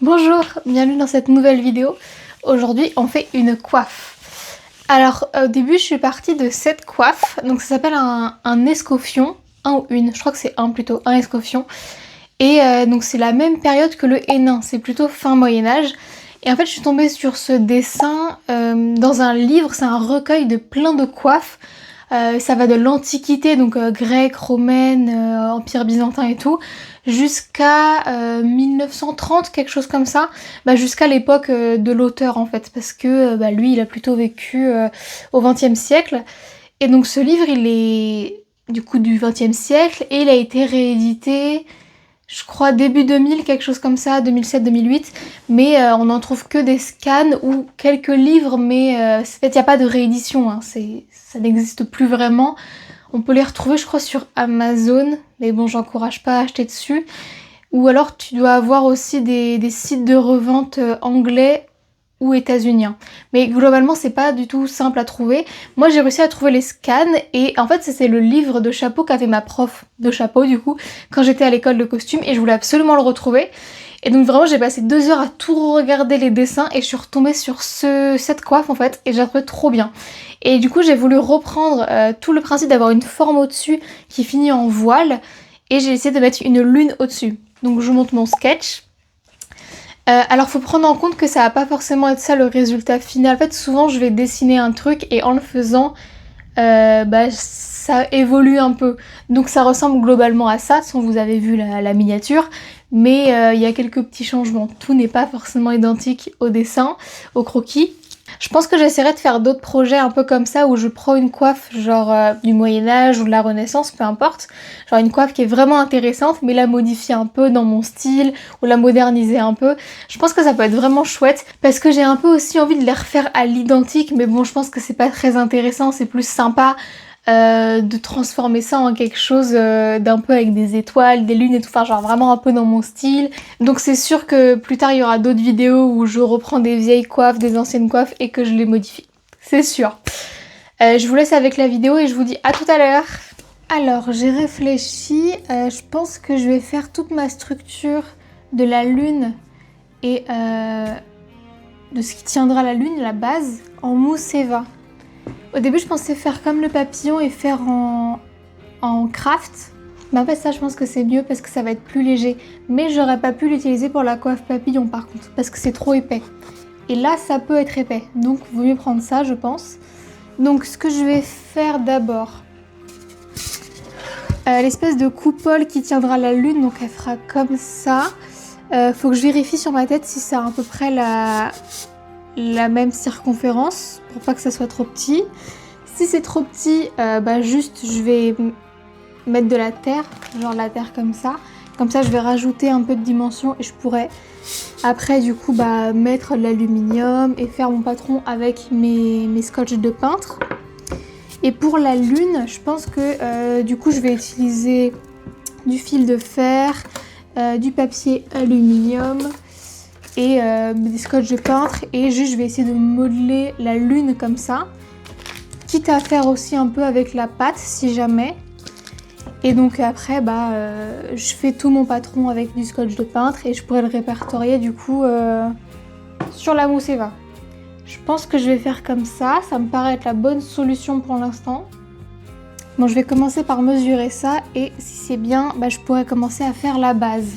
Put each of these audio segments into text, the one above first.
Bonjour, bienvenue dans cette nouvelle vidéo. Aujourd'hui, on fait une coiffe. Alors, au début, je suis partie de cette coiffe. Donc, ça s'appelle un escoffion. Un ou une, je crois que c'est un plutôt, un escoffion. Et donc, c'est la même période que le hénin. C'est plutôt fin Moyen-Âge. Et en fait, je suis tombée sur ce dessin dans un livre. C'est un recueil de plein de coiffes. Ça va de l'Antiquité, donc grecque, romaine, empire byzantin et tout, jusqu'à 1930, quelque chose comme ça, jusqu'à l'époque de l'auteur en fait, parce que lui il a plutôt vécu au XXe siècle. Et donc ce livre il est du coup du XXe siècle et il a été réédité, je crois début 2000, quelque chose comme ça, 2007-2008, mais on n'en trouve que des scans ou quelques livres, mais en fait il n'y a pas de réédition, hein, ça n'existe plus vraiment. On peut les retrouver je crois sur Amazon, mais bon j'encourage pas à acheter dessus. Ou alors tu dois avoir aussi des sites de revente anglais ou états-uniens. Mais globalement c'est pas du tout simple à trouver. Moi j'ai réussi à trouver les scans et en fait c'était le livre de chapeau qu'avait ma prof de chapeau du coup quand j'étais à l'école de costume et je voulais absolument le retrouver. Et donc vraiment j'ai passé 2 heures à tout regarder les dessins et je suis retombée sur cette coiffe en fait et j'ai trouvé trop bien. Et du coup j'ai voulu reprendre tout le principe d'avoir une forme au-dessus qui finit en voile et j'ai essayé de mettre une lune au-dessus. Donc je vous montre mon sketch. Alors faut prendre en compte que ça va pas forcément être ça le résultat final. En fait souvent je vais dessiner un truc et en le faisant ça évolue un peu. Donc ça ressemble globalement à ça, sans vous avez vu la miniature, mais il y a quelques petits changements. Tout n'est pas forcément identique au dessin, au croquis. Je pense que j'essaierai de faire d'autres projets un peu comme ça où je prends une coiffe genre du Moyen-Âge ou de la Renaissance, peu importe. Genre une coiffe qui est vraiment intéressante mais la modifier un peu dans mon style ou la moderniser un peu. Je pense que ça peut être vraiment chouette parce que j'ai un peu aussi envie de les refaire à l'identique, mais bon je pense que c'est pas très intéressant, c'est plus sympa de transformer ça en quelque chose d'un peu avec des étoiles, des lunes et tout, enfin genre vraiment un peu dans mon style. Donc c'est sûr que plus tard il y aura d'autres vidéos où je reprends des vieilles coiffes, des anciennes coiffes et que je les modifie. C'est sûr. Je vous laisse avec la vidéo et je vous dis à tout à l'heure. Alors j'ai réfléchi, je pense que je vais faire toute ma structure de la lune et de ce qui tiendra la lune, la base, en mousse Eva. Au début je pensais faire comme le papillon et faire en craft. Mais en fait ça je pense que c'est mieux parce que ça va être plus léger. Mais j'aurais pas pu l'utiliser pour la coiffe papillon par contre parce que c'est trop épais. Et là ça peut être épais, donc vaut mieux prendre ça je pense. Donc ce que je vais faire d'abord, l'espèce de coupole qui tiendra la lune, donc elle fera comme ça. Faut que je vérifie sur ma tête si ça a à peu près la même circonférence pour pas que ça soit trop petit. Si c'est trop petit, juste je vais mettre de la terre, genre la terre comme ça. Comme ça je vais rajouter un peu de dimension et je pourrais après du coup mettre de l'aluminium et faire mon patron avec mes scotch de peintre. Et pour la lune, je pense que du coup je vais utiliser du fil de fer, du papier aluminium et des scotch de peintre et juste je vais essayer de modeler la lune comme ça, quitte à faire aussi un peu avec la pâte si jamais. Et donc après je fais tout mon patron avec du scotch de peintre et je pourrais le répertorier du coup sur la mousse Eva. Je pense que je vais faire comme ça me paraît être la bonne solution pour l'instant. Bon, je vais commencer par mesurer ça et si c'est bien, je pourrais commencer à faire la base.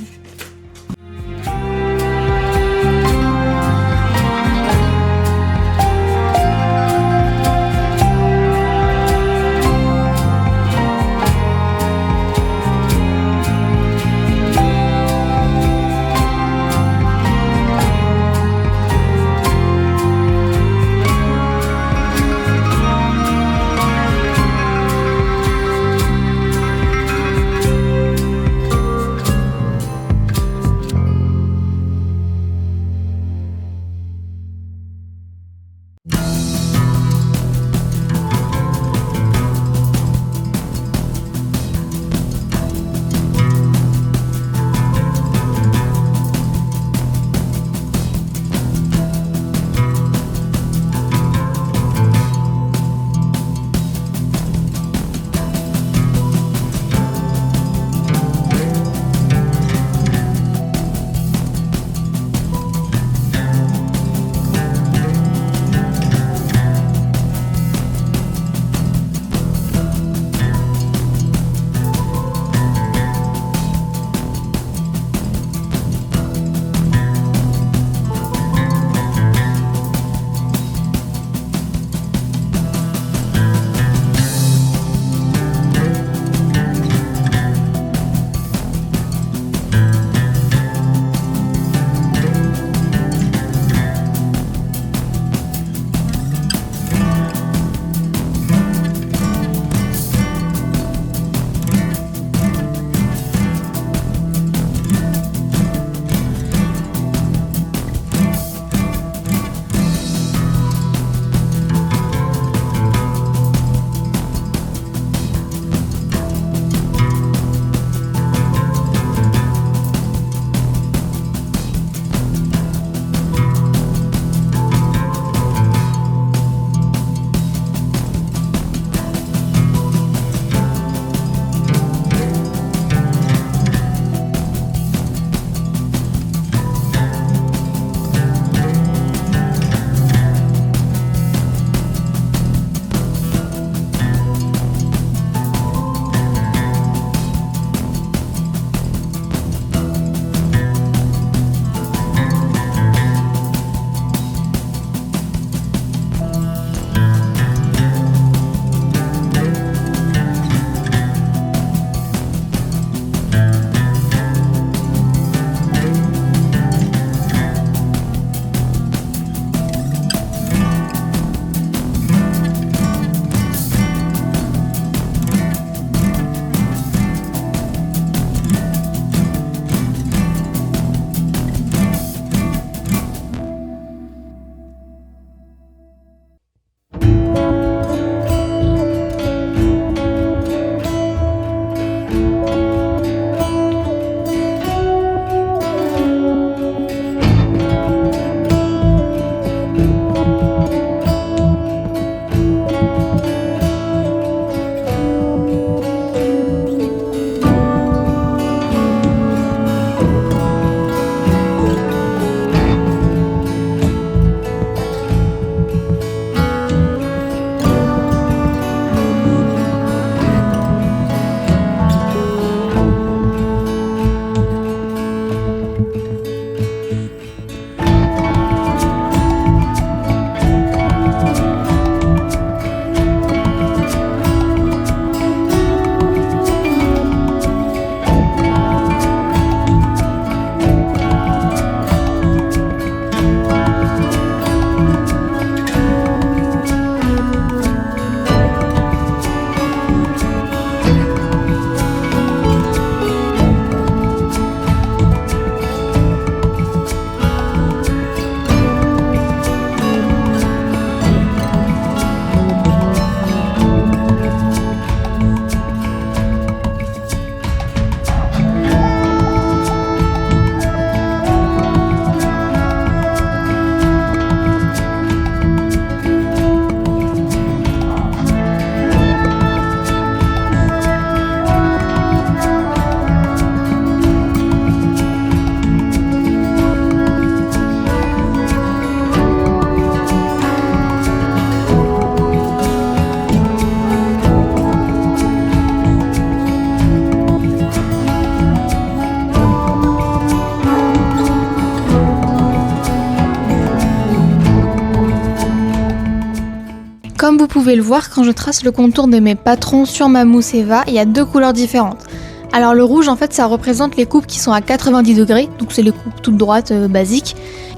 vous pouvez le voir, quand je trace le contour de mes patrons sur ma mousse Eva, il y a 2 couleurs différentes. Alors le rouge en fait ça représente les coupes qui sont à 90 degrés, donc c'est les coupes toutes droites basiques.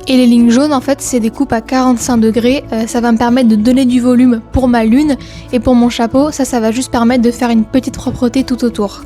Et les lignes jaunes en fait c'est des coupes à 45 degrés, ça va me permettre de donner du volume pour ma lune. Et pour mon chapeau, ça va juste permettre de faire une petite propreté tout autour.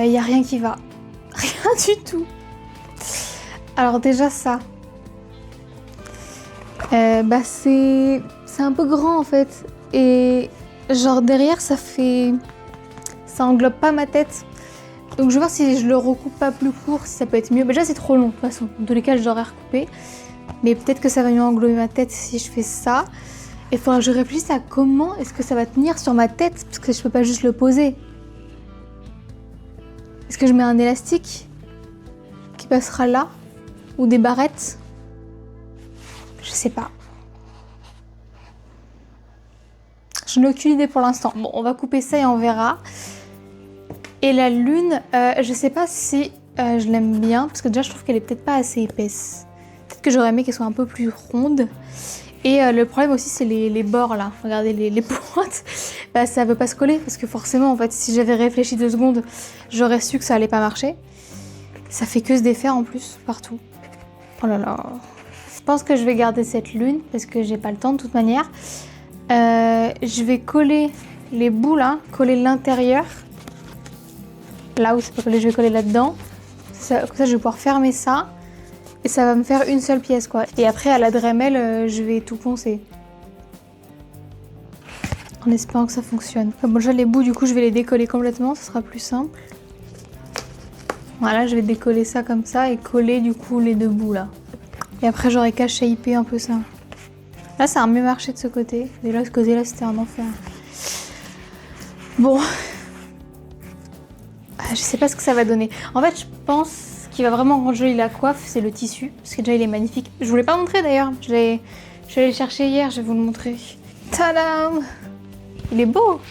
Y a rien qui va. Rien du tout. Alors déjà ça. C'est un peu grand en fait. Et genre derrière ça englobe pas ma tête. Donc je vais voir si je le recoupe pas plus court, si ça peut être mieux. Déjà c'est trop long de toute façon. Dans tous les cas je l'aurais recoupé. Mais peut-être que ça va mieux englober ma tête si je fais ça. Il faudra que je réfléchisse à comment est-ce que ça va tenir sur ma tête. Parce que je peux pas juste le poser. Est-ce que je mets un élastique qui passera là? Ou des barrettes? Je sais pas. Je n'ai aucune idée pour l'instant. Bon, on va couper ça et on verra. Et la lune, je sais pas si je l'aime bien. Parce que déjà, je trouve qu'elle est peut-être pas assez épaisse. Peut-être que j'aurais aimé qu'elle soit un peu plus ronde. Et le problème aussi, c'est les bords là. Regardez les pointes. Bah, ça veut pas se coller. Parce que forcément, en fait, si j'avais réfléchi 2 secondes, j'aurais su que ça allait pas marcher. Ça fait que se défaire en plus, partout. Oh là là. Je pense que je vais garder cette lune. Parce que j'ai pas le temps de toute manière. Je vais coller les bouts là. Coller l'intérieur. Là où c'est pas collé, je vais coller là-dedans. Comme ça, je vais pouvoir fermer ça. Et ça va me faire une seule pièce quoi. Et après à la Dremel, je vais tout poncer. En espérant que ça fonctionne. Bon, déjà les bouts du coup je vais les décoller complètement, ça sera plus simple. Voilà, je vais décoller ça comme ça et coller du coup les 2 bouts là. Et après j'aurai qu'à shaper un peu ça. Là ça a mieux marché de ce côté. Déjà ce côté là c'était un enfer. Bon. Je sais pas ce que ça va donner. En fait je pense... Ce qui va vraiment rendre jolie la coiffe, c'est le tissu, parce que déjà il est magnifique. Je vous l'ai pas montré d'ailleurs, je suis allée le chercher hier, je vais vous le montrer. Tadam! Il est beau!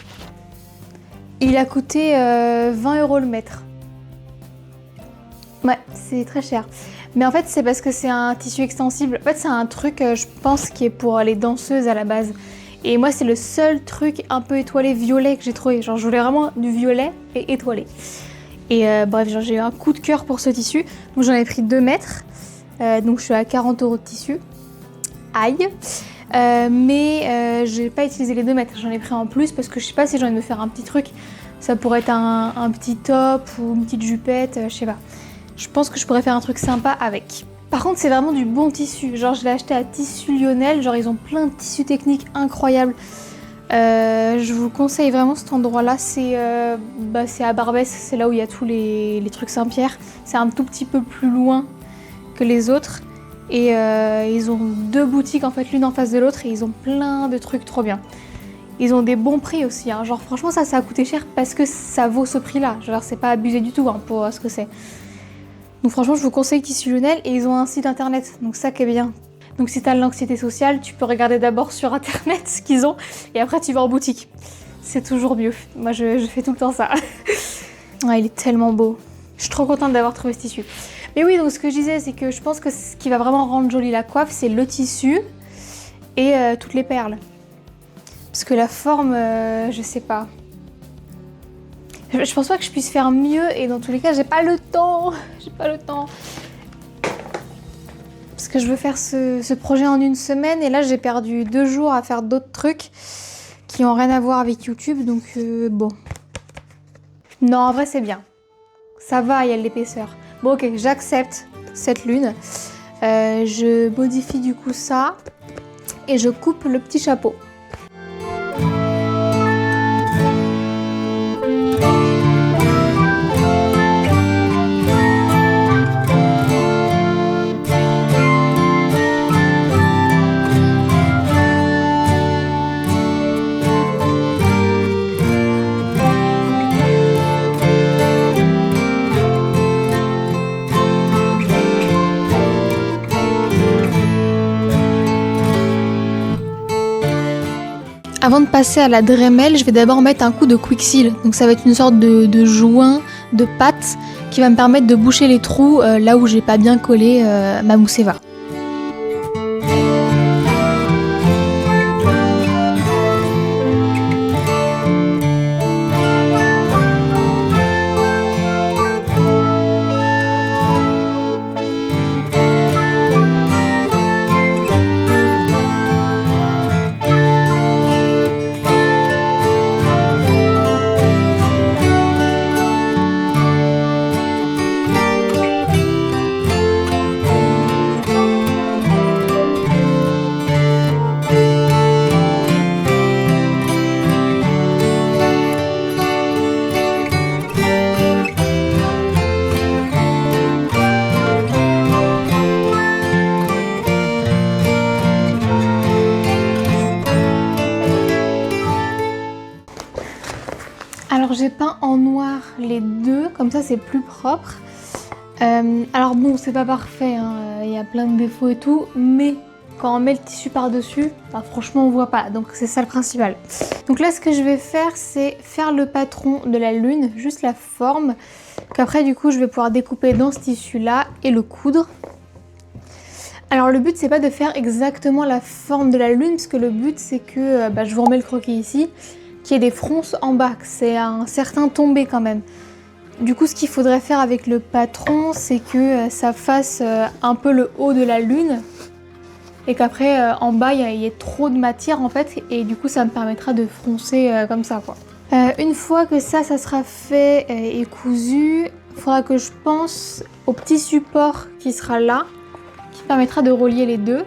Il a coûté 20 € le mètre. Ouais, c'est très cher. Mais en fait, c'est parce que c'est un tissu extensible. En fait, c'est un truc, je pense, qui est pour les danseuses à la base. Et moi, c'est le seul truc un peu étoilé violet que j'ai trouvé. Genre, je voulais vraiment du violet et étoilé. Et bref, j'ai eu un coup de cœur pour ce tissu. Donc j'en ai pris 2 mètres. Donc je suis à 40 € de tissu. Aïe. Mais j'ai pas utilisé les 2 mètres, j'en ai pris en plus parce que je sais pas si j'ai envie de me faire un petit truc. Ça pourrait être un petit top ou une petite jupette, je sais pas. Je pense que je pourrais faire un truc sympa avec. Par contre c'est vraiment du bon tissu, genre je l'ai acheté à Tissu Lyonnais, genre ils ont plein de tissus techniques incroyables. Je vous conseille vraiment cet endroit là, c'est à Barbès, c'est là où il y a tous les trucs Saint-Pierre. C'est un tout petit peu plus loin que les autres. Et ils ont 2 boutiques en fait, l'une en face de l'autre, et ils ont plein de trucs trop bien. Ils ont des bons prix aussi, hein. Genre franchement ça a coûté cher parce que ça vaut ce prix là, genre c'est pas abusé du tout hein, pour ce que c'est. Donc franchement je vous conseille Tissu Lyonnais, et ils ont un site internet, donc ça qui est bien. Donc si t'as l'anxiété sociale, tu peux regarder d'abord sur internet ce qu'ils ont, et après tu vas en boutique. C'est toujours mieux, moi je fais tout le temps ça. Ouais, il est tellement beau. Je suis trop contente d'avoir trouvé ce tissu. Mais oui, donc ce que je disais, c'est que je pense que ce qui va vraiment rendre jolie la coiffe, c'est le tissu et toutes les perles. Parce que la forme, je sais pas. Je pense pas que je puisse faire mieux, et dans tous les cas, j'ai pas le temps. J'ai pas le temps. Parce que je veux faire ce projet en 1 semaine, et là j'ai perdu 2 jours à faire d'autres trucs qui ont rien à voir avec YouTube, donc bon. Non, en vrai c'est bien. Ça va, il y a de l'épaisseur. Bon ok, j'accepte cette lune. Je modifie du coup ça et je coupe le petit chapeau. Avant de passer à la Dremel, je vais d'abord mettre un coup de Quick-Seal. Donc ça va être une sorte de joint, de pâte, qui va me permettre de boucher les trous là où j'ai pas bien collé ma mousse Eva. Alors j'ai peint en noir les 2, comme ça c'est plus propre. Alors bon, c'est pas parfait, hein, y a plein de défauts et tout, mais quand on met le tissu par-dessus, bah, franchement on voit pas, donc c'est ça le principal. Donc là ce que je vais faire, c'est faire le patron de la lune, juste la forme, qu'après du coup je vais pouvoir découper dans ce tissu là et le coudre. Alors le but c'est pas de faire exactement la forme de la lune, parce que le but c'est que, je vous remets le croquis ici, qu'il y ait des fronces en bas, que c'est un certain tombé quand même. Du coup ce qu'il faudrait faire avec le patron, c'est que ça fasse un peu le haut de la lune, et qu'après en bas il y ait trop de matière en fait, et du coup ça me permettra de froncer comme ça quoi. Une fois que ça sera fait et cousu, il faudra que je pense au petit support qui sera là, qui permettra de relier les deux.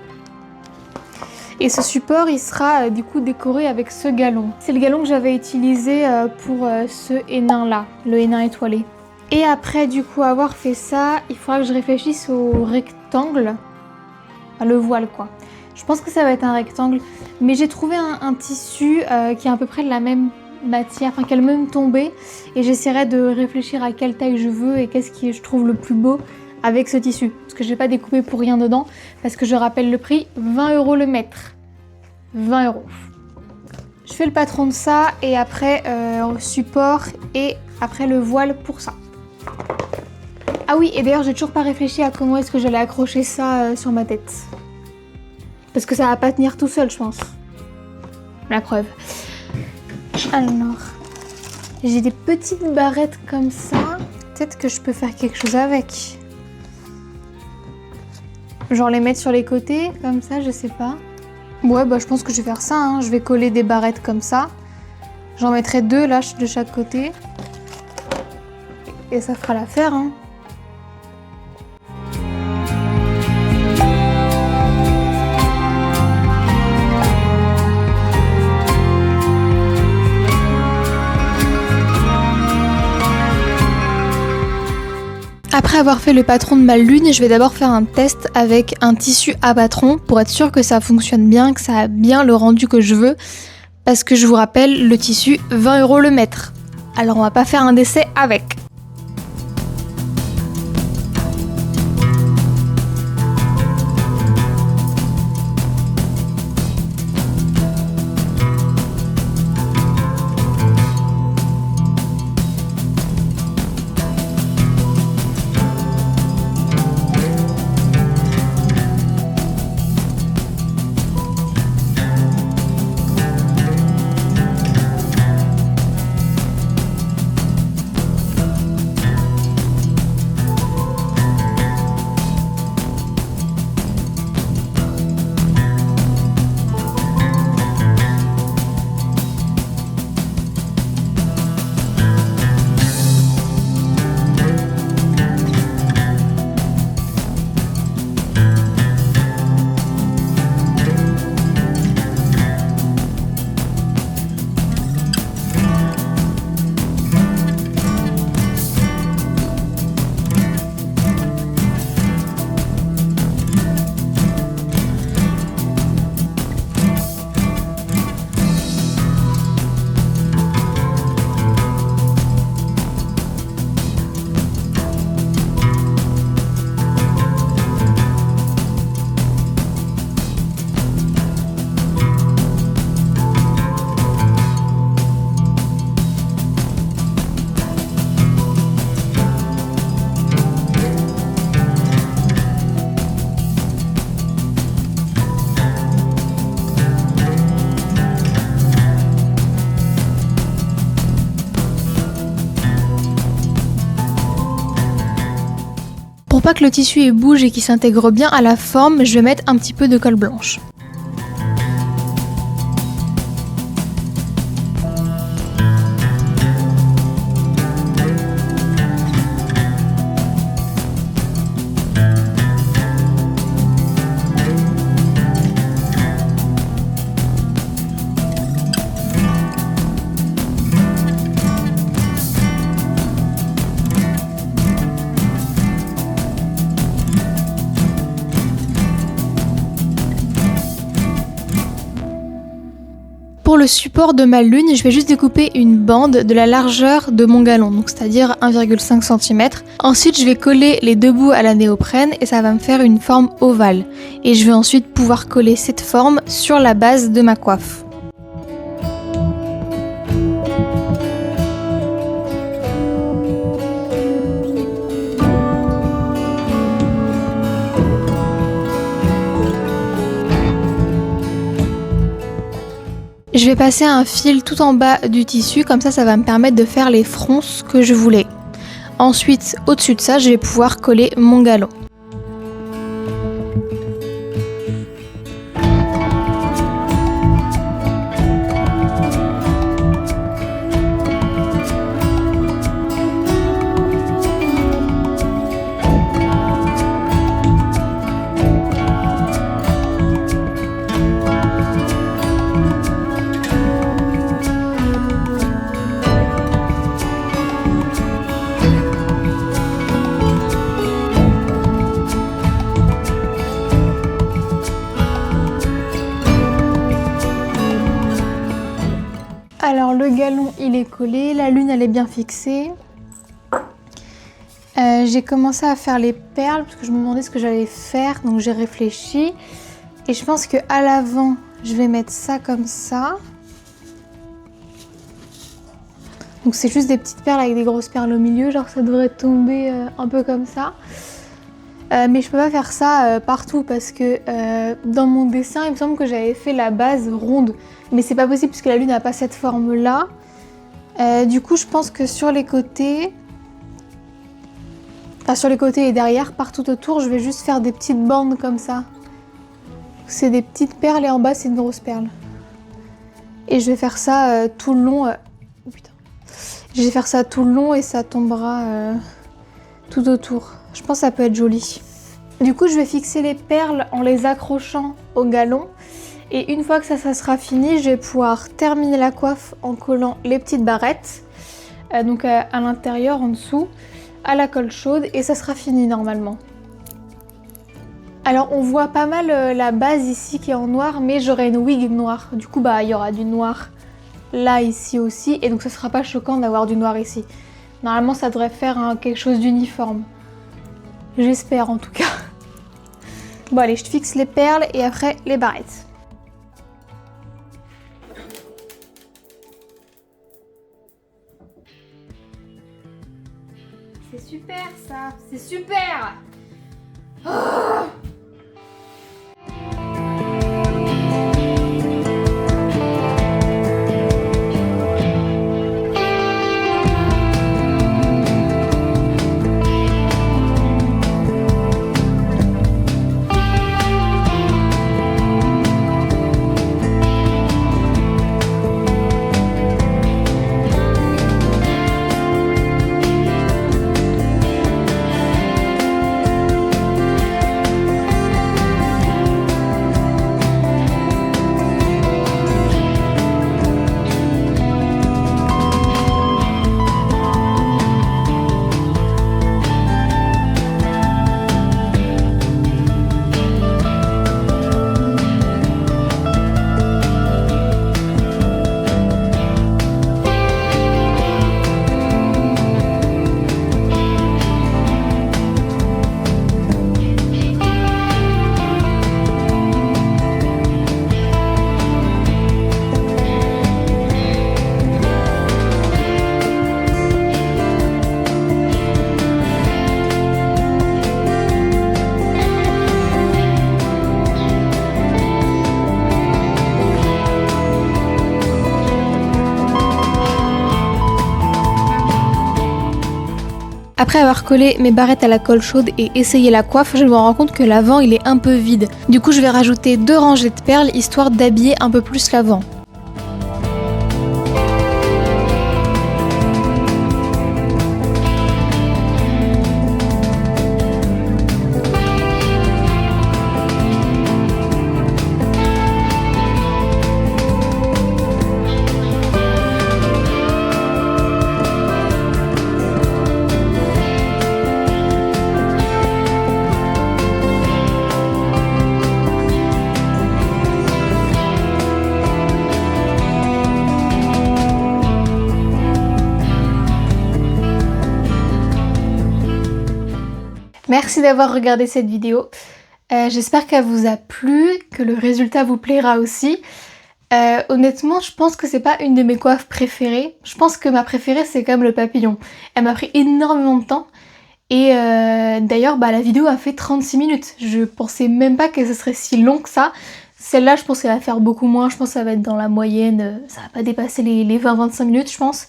Et ce support, il sera du coup décoré avec ce galon. C'est le galon que j'avais utilisé pour ce hénin là, le hénin étoilé. Et après du coup avoir fait ça, il faudra que je réfléchisse au rectangle, enfin, le voile quoi. Je pense que ça va être un rectangle, mais j'ai trouvé un tissu qui est à peu près de la même matière, enfin qui a le même tombé, et j'essaierai de réfléchir à quelle taille je veux et qu'est-ce qui je trouve le plus beau avec ce tissu, parce que je n'ai pas découpé pour rien dedans, parce que je rappelle le prix, 20 € le mètre. 20 €. Je fais le patron de ça, et après support, et après le voile pour ça. Ah oui, et d'ailleurs j'ai toujours pas réfléchi à comment est-ce que j'allais accrocher ça sur ma tête. Parce que ça va pas tenir tout seul je pense. La preuve. Alors, j'ai des petites barrettes comme ça, peut-être que je peux faire quelque chose avec. Genre les mettre sur les côtés, comme ça, je sais pas. Ouais, bah je pense que je vais faire ça, hein. Je vais coller des barrettes comme ça. J'en mettrai 2 là de chaque côté. Et ça fera l'affaire, hein. Après avoir fait le patron de ma lune, je vais d'abord faire un test avec un tissu à patron pour être sûr que ça fonctionne bien, que ça a bien le rendu que je veux. Parce que je vous rappelle, le tissu, 20 € le mètre. Alors on va pas faire un essai avec. Pour pas que le tissu bouge et qu'il s'intègre bien à la forme, je vais mettre un petit peu de colle blanche. Pour le support de ma lune, je vais juste découper une bande de la largeur de mon galon, donc c'est-à-dire 1,5 cm. Ensuite, je vais coller les 2 bouts à la néoprène et ça va me faire une forme ovale. Et je vais ensuite pouvoir coller cette forme sur la base de ma coiffe. Je vais passer un fil tout en bas du tissu, comme ça va me permettre de faire les fronces que je voulais. Ensuite, au-dessus de ça, je vais pouvoir coller mon galon. Alors le galon il est collé, la lune elle est bien fixée. J'ai commencé à faire les perles parce que je me demandais ce que j'allais faire, donc j'ai réfléchi. Et je pense qu'à l'avant je vais mettre ça comme ça. Donc c'est juste des petites perles avec des grosses perles au milieu, genre ça devrait tomber un peu comme ça. Mais je peux pas faire ça partout parce que dans mon dessin il me semble que j'avais fait la base ronde. Mais c'est pas possible puisque la lune n'a pas cette forme là. Du coup je pense que sur les côtés Enfin, sur les côtés et derrière, partout autour, je vais juste faire des petites bandes comme ça. C'est des petites perles et en bas, c'est une grosse perle. Et je vais faire ça tout le long. Oh putain. Je vais faire ça tout le long et ça tombera tout autour. Je pense que ça peut être joli. Du coup, je vais fixer les perles en les accrochant au galon. Et une fois que ça sera fini, je vais pouvoir terminer la coiffe en collant les petites barrettes. Donc à l'intérieur, en dessous, à la colle chaude. Et ça sera fini normalement. Alors on voit pas mal la base ici qui est en noir, mais j'aurai une wig noire. Du coup, bah il y aura du noir là, ici aussi. Et donc ça sera pas choquant d'avoir du noir ici. Normalement, ça devrait faire quelque chose d'uniforme. J'espère en tout cas. Bon allez, je fixe les perles et après les barrettes. C'est super ça, c'est super. Oh! Après avoir collé mes barrettes à la colle chaude et essayé la coiffe, je me rends compte que l'avant il est un peu vide. Du coup je vais rajouter 2 rangées de perles histoire d'habiller un peu plus l'avant. Merci d'avoir regardé cette vidéo. J'espère qu'elle vous a plu, que le résultat vous plaira aussi. Honnêtement, je pense que c'est pas une de mes coiffes préférées. Je pense que ma préférée, c'est quand même le papillon. Elle m'a pris énormément de temps. Et d'ailleurs, la vidéo a fait 36 minutes. Je pensais même pas que ce serait si long que ça. Celle-là, je pense qu'elle va faire beaucoup moins. Je pense que ça va être dans la moyenne. Ça va pas dépasser les 20-25 minutes, je pense.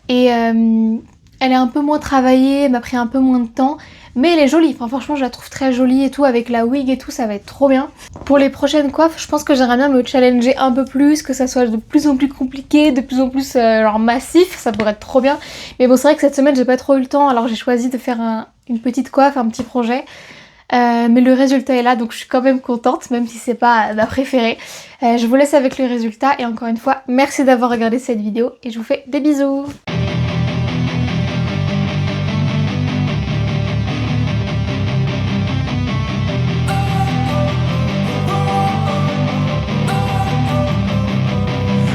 Et elle est un peu moins travaillée, elle m'a pris un peu moins de temps. Mais elle est jolie, enfin, franchement je la trouve très jolie et tout, avec la wig et tout, ça va être trop bien. Pour les prochaines coiffes, je pense que j'aimerais bien me challenger un peu plus, que ça soit de plus en plus compliqué, de plus en plus genre massif, ça pourrait être trop bien. Mais bon, c'est vrai que cette semaine j'ai pas trop eu le temps, alors j'ai choisi de faire une petite coiffe, un petit projet. Mais le résultat est là, donc je suis quand même contente, même si c'est pas ma préférée. Je vous laisse avec le résultat et encore une fois, merci d'avoir regardé cette vidéo et je vous fais des bisous.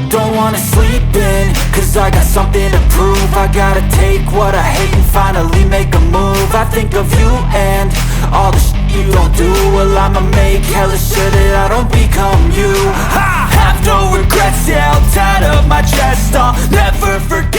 Don't wanna sleep in, cause I got something to prove. I gotta take what I hate and finally make a move. I think of you and all the shit you don't do. Well, I'ma make hella sure that I don't become you. I have no regrets, yeah, I'll tie up my chest. I'll never forget